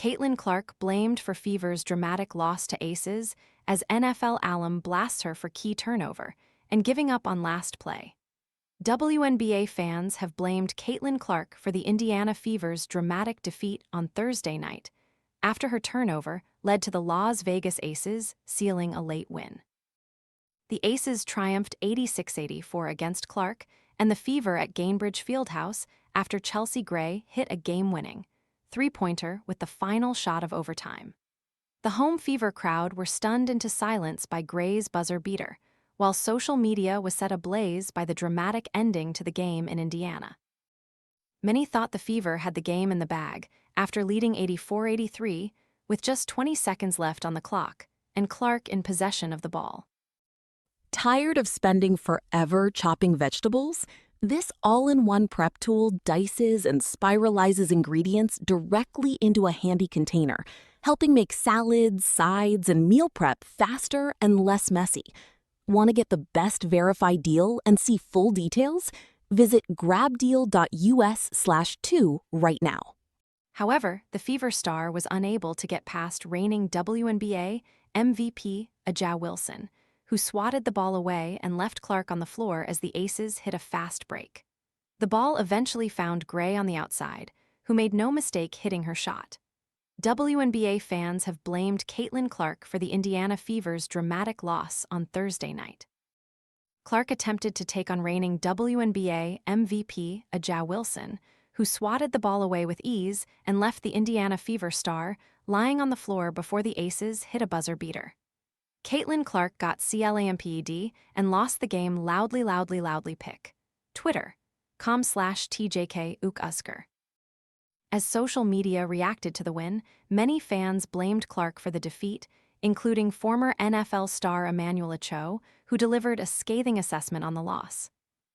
Caitlin Clark blamed for Fever's dramatic loss to Aces as NFL alum blasts her for key turnover and giving up on last play. WNBA fans have blamed Caitlin Clark for the Indiana Fever's dramatic defeat on Thursday night, after her turnover led to the Las Vegas Aces sealing a late win. The Aces triumphed 86-84 against Clark and the Fever at Gainbridge Fieldhouse after Chelsea Gray hit a game-winning three-pointer with the final shot of overtime. The home Fever crowd were stunned into silence by Gray's buzzer beater, while social media was set ablaze by the dramatic ending to the game in Indiana. Many thought the Fever had the game in the bag after leading 84-83 with just 20 seconds left on the clock and Clark in possession of the ball. Tired of spending forever chopping vegetables? This all-in-one prep tool dices and spiralizes ingredients directly into a handy container, helping make salads, sides, and meal prep faster and less messy. Want to get the best verified deal and see full details? Visit grabdeal.us/2 right now. However, the Fever star was unable to get past reigning WNBA MVP Aja Wilson, who swatted the ball away and left Clark on the floor as the Aces hit a fast break. The ball eventually found Gray on the outside, who made no mistake hitting her shot. WNBA fans have blamed Caitlin Clark for the Indiana Fever's dramatic loss on Thursday night. Clark attempted to take on reigning WNBA MVP Aja Wilson, who swatted the ball away with ease and left the Indiana Fever star lying on the floor before the Aces hit a buzzer beater. Caitlin Clark got CLAMPED and lost the game loudly pick. Twitter.com/TJK As social media reacted to the win, many fans blamed Clark for the defeat, including former NFL star Emmanuel Acho, who delivered a scathing assessment on the loss.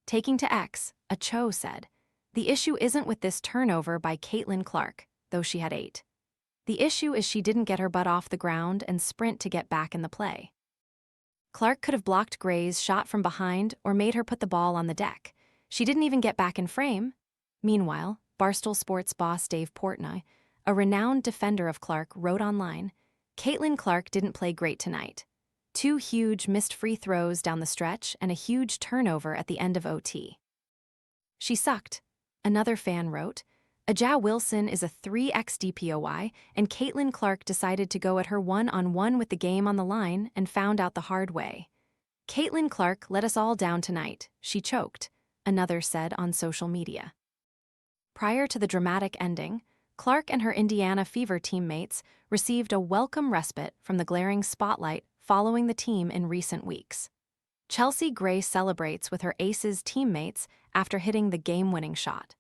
Taking to X, Acho said, "The issue isn't with this turnover by Caitlin Clark, though she had 8. The issue is she didn't get her butt off the ground and sprint to get back in the play. Clark could have blocked Gray's shot from behind or made her put the ball on the deck. She didn't even get back in frame." Meanwhile, Barstool Sports boss Dave Portnoy, a renowned defender of Clark, wrote online, "Caitlin Clark didn't play great tonight. 2 huge missed free throws down the stretch and a huge turnover at the end of OT. She sucked." Another fan wrote, "Aja Wilson is a 3x DPOY, and Caitlin Clark decided to go at her one-on-one with the game on the line and found out the hard way. Caitlin Clark let us all down tonight. She choked," another said on social media. Prior to the dramatic ending, Clark and her Indiana Fever teammates received a welcome respite from the glaring spotlight following the team in recent weeks. Chelsea Gray celebrates with her Aces teammates after hitting the game-winning shot.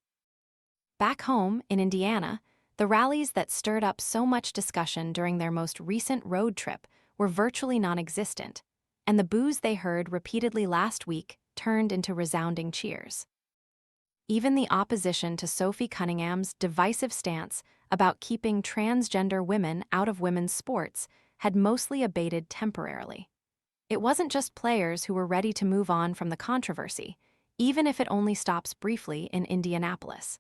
Back home in Indiana, the rallies that stirred up so much discussion during their most recent road trip were virtually non-existent, and the boos they heard repeatedly last week turned into resounding cheers. Even the opposition to Sophie Cunningham's divisive stance about keeping transgender women out of women's sports had mostly abated temporarily. It wasn't just players who were ready to move on from the controversy, even if it only stops briefly in Indianapolis.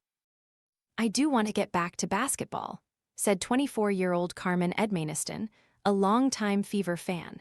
"I do want to get back to basketball," said 24-year-old Carmen Edmaniston, a longtime Fever fan.